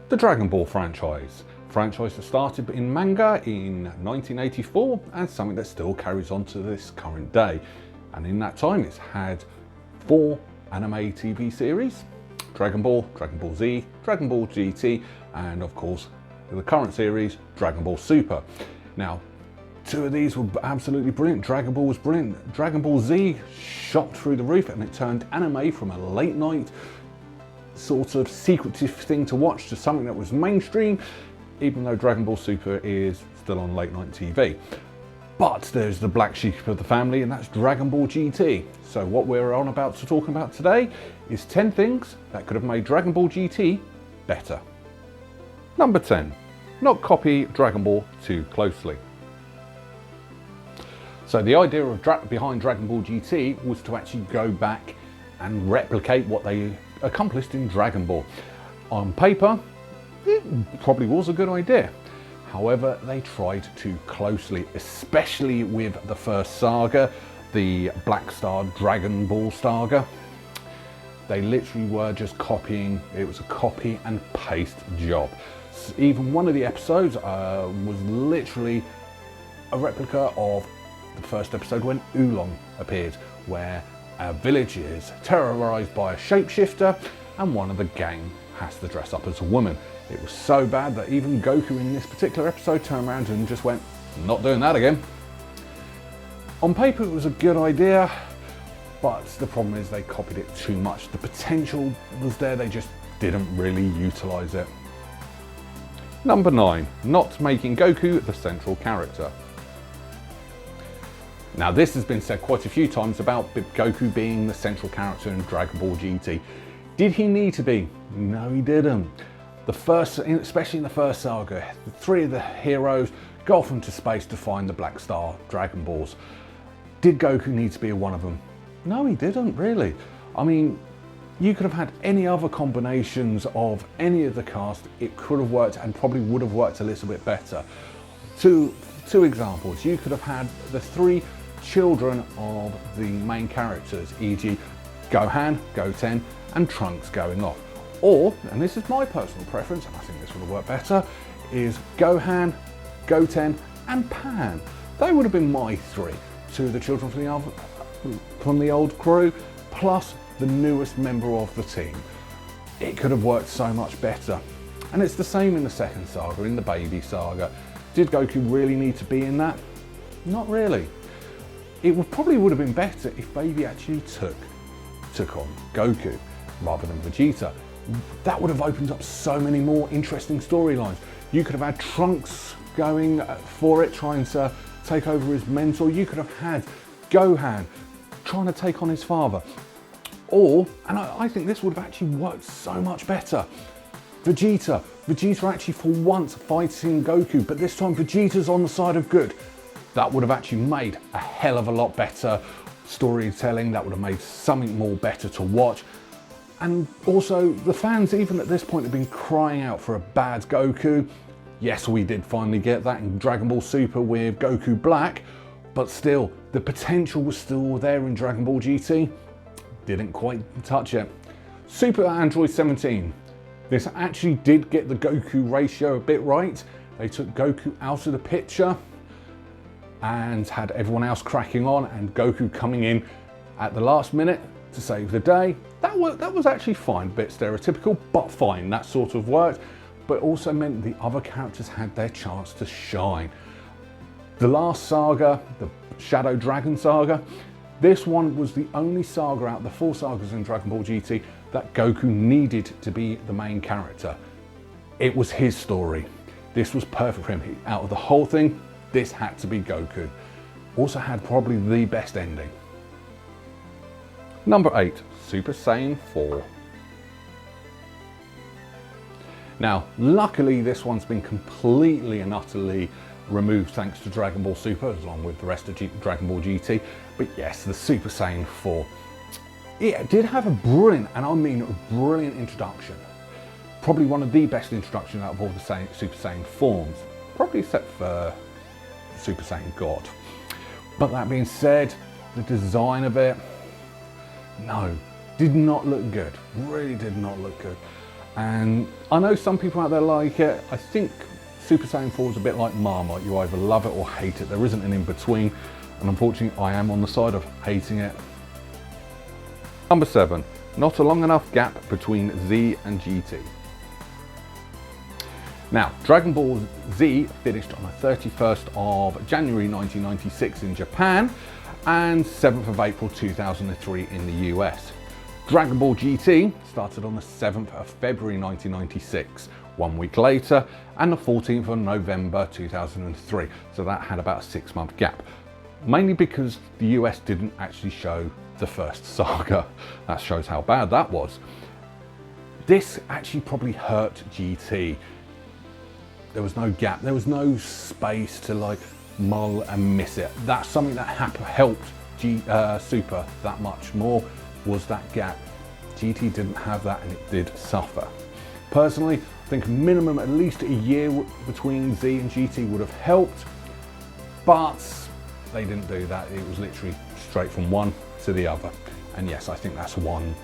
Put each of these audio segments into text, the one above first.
The Dragon Ball franchise. Franchise that started in manga in 1984 and something that still carries on to this current day. And in that time it's had 4 anime TV series: Dragon Ball, Dragon Ball Z, Dragon Ball GT, and of course the current series, Dragon Ball Super. Now, 2 of these were absolutely brilliant. Dragon Ball was brilliant. Dragon Ball Z shot through the roof, and it turned anime from a late night sort of secretive thing to watch to something that was mainstream, even though Dragon Ball Super is still on late night TV. But there's the black sheep of the family, and that's Dragon Ball GT. So what we're on about to talk about today is 10 things that could have made Dragon Ball GT better. Number 10, not copy Dragon Ball too closely. So the idea of behind Dragon Ball GT was to actually go back and replicate what they accomplished in Dragon Ball. On paper, it probably was a good idea. However, they tried too closely, especially with the first saga, the Black Star Dragon Ball saga. They literally were just copying. It was a copy and paste job. Even one of the episodes was literally a replica of the first episode when Oolong appeared, where a village is terrorized by a shapeshifter and one of the gang has to dress up as a woman. It was so bad that even Goku in this particular episode turned around and just went, "Not doing that again." On paper it was a good idea, but the problem is they copied it too much. The potential was there, they just didn't really utilize it. Number 9, not making Goku the central character. Now this has been said quite a few times about Goku being the central character in Dragon Ball GT. Did he need to be? No, he didn't. Especially in the first saga, the 3 of the heroes go off into space to find the Black Star Dragon Balls. Did Goku need to be one of them? No, he didn't really. I mean, you could have had any other combinations of any of the cast. It could have worked and probably would have worked a little bit better. Two examples. You could have had the 3 children of the main characters, e.g. Gohan, Goten and Trunks going off. Or, and this is my personal preference, and I think this would have worked better, is Gohan, Goten and Pan. They would have been my 3. 2 of the children from the old crew, plus the newest member of the team. It could have worked so much better. And it's the same in the second saga, in the baby saga. Did Goku really need to be in that? Not really. It probably would have been better if Baby actually took on Goku rather than Vegeta. That would have opened up so many more interesting storylines. You could have had Trunks going for it, trying to take over his mentor. You could have had Gohan trying to take on his father. Or, and I think this would have actually worked so much better, Vegeta actually for once fighting Goku, but this time Vegeta's on the side of good. That would have actually made a hell of a lot better storytelling. That would have made something more better to watch. And also the fans, even at this point, have been crying out for a bad Goku. Yes, we did finally get that in Dragon Ball Super with Goku Black, but still, the potential was still there in Dragon Ball GT. Didn't quite touch it. Super Android 17. This actually did get the Goku ratio a bit right. They took Goku out of the picture and had everyone else cracking on, and Goku coming in at the last minute to save the day. That was actually fine, a bit stereotypical, but fine, that sort of worked. But also meant the other characters had their chance to shine. The last saga, the Shadow Dragon saga, this one was the only saga out of the 4 sagas in Dragon Ball GT that Goku needed to be the main character. It was his story. This was perfect for him. Out of the whole thing, this had to be Goku. Also had probably the best ending. Number 8, Super Saiyan 4. Now, luckily this one's been completely and utterly removed thanks to Dragon Ball Super, along with the rest of Dragon Ball GT. But yes, the Super Saiyan 4. It did have a brilliant, and I mean a brilliant introduction. Probably one of the best introductions out of all the Super Saiyan forms. Probably except for Super Saiyan God. But that being said, the design of it, no, did not look good. Really did not look good. And I know some people out there like it. I think Super Saiyan 4 is a bit like Marmite. You either love it or hate it. There isn't an in-between. And unfortunately, I am on the side of hating it. Number 7, not a long enough gap between Z and GT. Now, Dragon Ball Z finished on the 31st of January 1996 in Japan and 7th of April 2003 in the US. Dragon Ball GT started on the 7th of February 1996, 1 week later, and the 14th of November 2003. So that had about a 6-month gap, mainly because the US didn't actually show the first saga. That shows how bad that was. This actually probably hurt GT. There was no gap, there was no space to like mull and miss it. That's something that helped Super that much more, was that gap. GT didn't have that and it did suffer. Personally, I think minimum at least a year between Z and GT would have helped, but they didn't do that. It was literally straight from one to the other. And yes, I think that's one.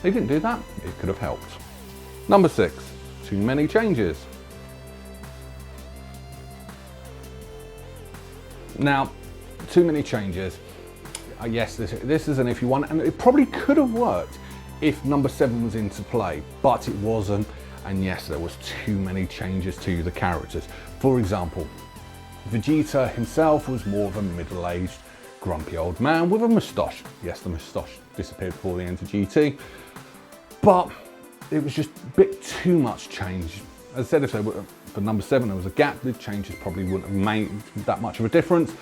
They didn't do that, it could have helped. Number 6, too many changes. Now, too many changes. Yes, this is an iffy one, and it probably could have worked if number 7 was into play, but it wasn't. And yes, there was too many changes to the characters. For example, Vegeta himself was more of a middle-aged, grumpy old man with a moustache. Yes, the moustache disappeared before the end of GT, but it was just a bit too much change. As I said, if they were, for number 7 there was a gap, the changes probably wouldn't have made that much of a difference,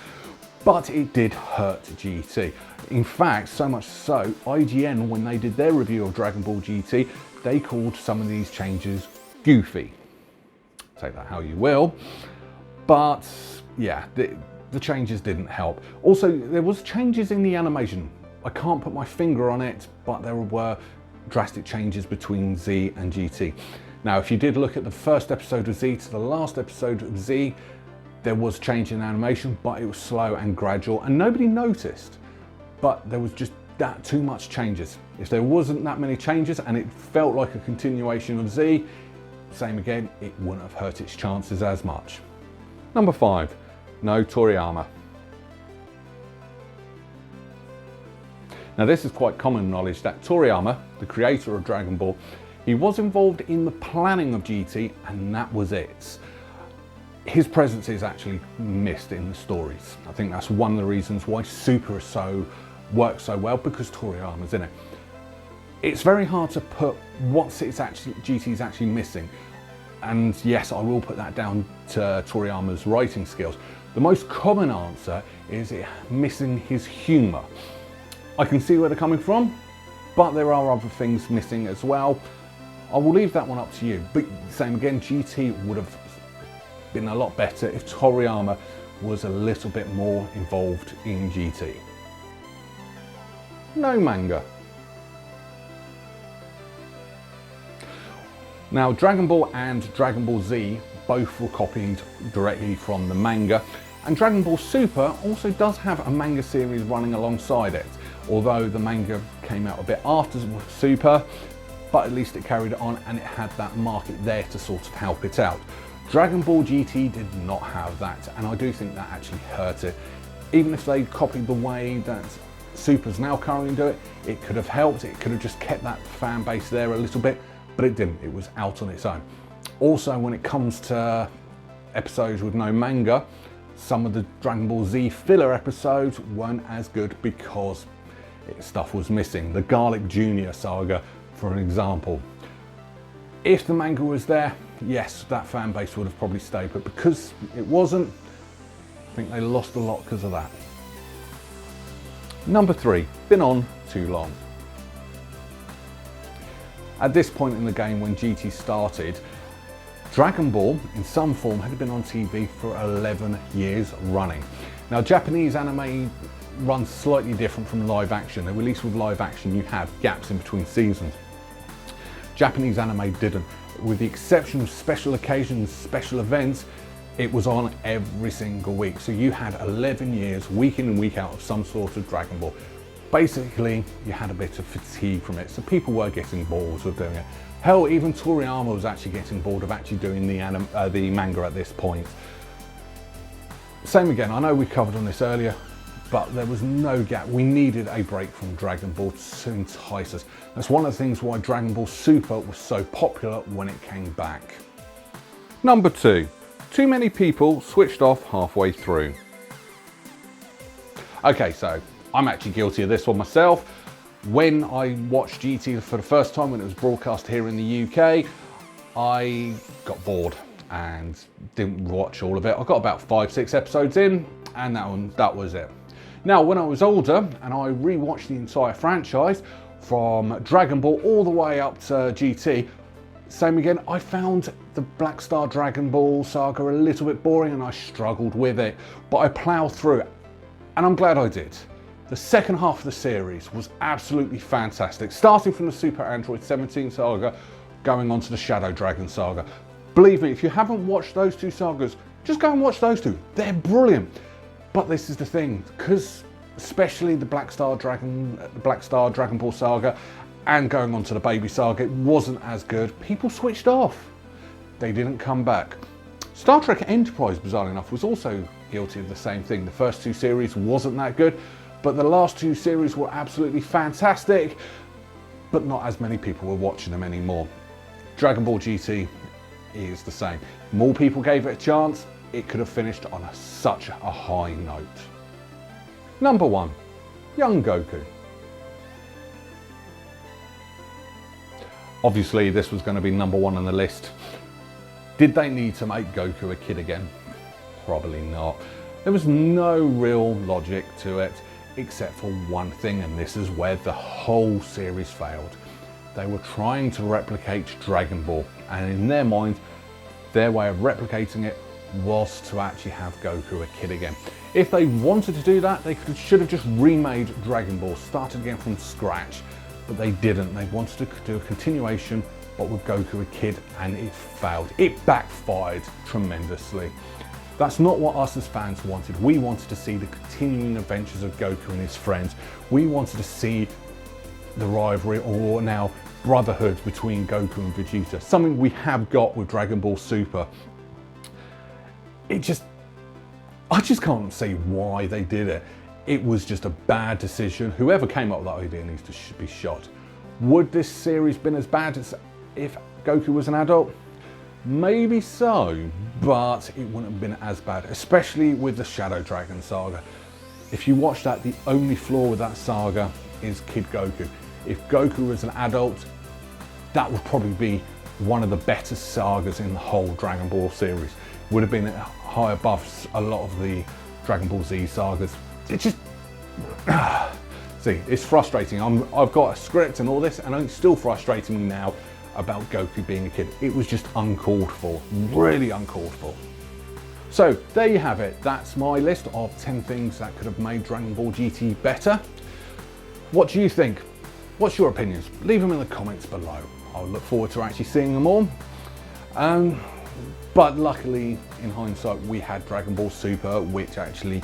but it did hurt GT. In fact, so much so, IGN, when they did their review of Dragon Ball GT, they called some of these changes goofy. Take that how you will, but yeah, the changes didn't help. Also, there was changes in the animation. I can't put my finger on it, but there were drastic changes between Z and GT. Now, if you did look at the first episode of Z to the last episode of Z, there was change in animation, but it was slow and gradual and nobody noticed. But there was just that too much changes. If there wasn't that many changes and it felt like a continuation of Z, same again, it wouldn't have hurt its chances as much. Number 5, no Toriyama. Now this is quite common knowledge that Toriyama, the creator of Dragon Ball, he was involved in the planning of GT and that was it. His presence is actually missed in the stories. I think that's one of the reasons why Super works so well, because Toriyama's in it. It's very hard to put what GT's actually missing. And yes, I will put that down to Toriyama's writing skills. The most common answer is it missing his humour. I can see where they're coming from, but there are other things missing as well. I will leave that one up to you. But same again, GT would have been a lot better if Toriyama was a little bit more involved in GT. No manga. Now, Dragon Ball and Dragon Ball Z both were copied directly from the manga, and Dragon Ball Super also does have a manga series running alongside it, although the manga came out a bit after Super, but at least it carried it on and it had that market there to sort of help it out. Dragon Ball GT did not have that, and I do think that actually hurt it. Even if they copied the way that Super's now currently do it, it could have helped, it could have just kept that fan base there a little bit, but it didn't, it was out on its own. Also, when it comes to episodes with no manga, some of the Dragon Ball Z filler episodes weren't as good because stuff was missing. The Garlic Jr. saga, for an example. If the manga was there, yes, that fan base would have probably stayed, but because it wasn't, I think they lost a lot because of that. Number 3, been on too long. At this point in the game when GT started, Dragon Ball in some form had been on TV for 11 years running. Now, Japanese anime runs slightly different from live action. At least with live action you have gaps in between seasons. Japanese anime didn't. With the exception of special occasions, special events, it was on every single week. So you had 11 years, week in and week out, of some sort of Dragon Ball. basically you had a bit of fatigue from it, so people were getting bored of doing it. Hell, even Toriyama was actually getting bored of actually doing the manga at this point. Same again, I know we covered on this earlier, but there was no gap. We needed a break from Dragon Ball to entice us. That's one of the things why Dragon Ball Super was so popular when it came back. Number 2, too many people switched off halfway through. Okay, so I'm actually guilty of this one myself. When I watched GT for the first time when it was broadcast here in the UK, I got bored and didn't watch all of it. I got about 5-6 episodes in and that was it. Now, when I was older and I rewatched the entire franchise from Dragon Ball all the way up to GT, same again, I found the Black Star Dragon Ball saga a little bit boring and I struggled with it, but I ploughed through it and I'm glad I did. The second half of the series was absolutely fantastic, starting from the Super Android 17 saga, going on to the Shadow Dragon saga. Believe me, if you haven't watched those two sagas, just go and watch those two. They're brilliant. But this is the thing, because especially the Black Star Dragon Ball saga and going on to the Baby saga, it wasn't as good. People switched off. They didn't come back. Star Trek Enterprise, bizarrely enough, was also guilty of the same thing. The first two series wasn't that good, but the last two series were absolutely fantastic, but not as many people were watching them anymore. Dragon Ball GT is the same. More people gave it a chance, it could have finished on such a high note. Number 1, Young Goku. Obviously this was going to be number 1 on the list. Did they need to make Goku a kid again? Probably not. There was no real logic to it, except for one thing, and this is where the whole series failed. They were trying to replicate Dragon Ball, and in their mind, their way of replicating it was to actually have Goku a kid again. If they wanted to do that, they should have just remade Dragon Ball, started again from scratch, but they didn't. They wanted to do a continuation, but with Goku a kid, and it failed. It backfired tremendously. That's not what us as fans wanted. We wanted to see the continuing adventures of Goku and his friends. We wanted to see the rivalry, or now brotherhood, between Goku and Vegeta, something we have got with Dragon Ball Super. I just can't see why they did it. It was just a bad decision. Whoever came up with that idea needs to be shot. Would this series been as bad as if Goku was an adult? Maybe so, but it wouldn't have been as bad, especially with the Shadow Dragon saga. If you watch that, the only flaw with that saga is Kid Goku. If Goku was an adult, that would probably be one of the better sagas in the whole Dragon Ball series. Would have been high above a lot of the Dragon Ball Z sagas. It just, see, it's frustrating. I've got a script and all this, and it's still frustrating me now about Goku being a kid. It was just uncalled for, really uncalled for. So there you have it. That's my list of 10 things that could have made Dragon Ball GT better. What do you think? What's your opinions? Leave them in the comments below. I'll look forward to actually seeing them all. But luckily, in hindsight, we had Dragon Ball Super, which actually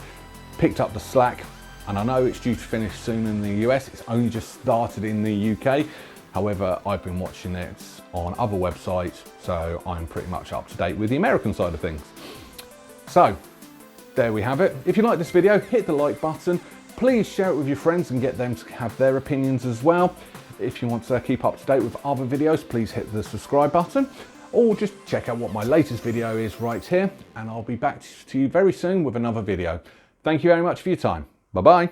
picked up the slack. And I know it's due to finish soon in the US. It's only just started in the UK. However, I've been watching it on other websites, so I'm pretty much up to date with the American side of things. So, there we have it. If you like this video, hit the like button. Please share it with your friends and get them to have their opinions as well. If you want to keep up to date with other videos, please hit the subscribe button, or just check out what my latest video is right here, and I'll be back to you very soon with another video. Thank you very much for your time. Bye-bye.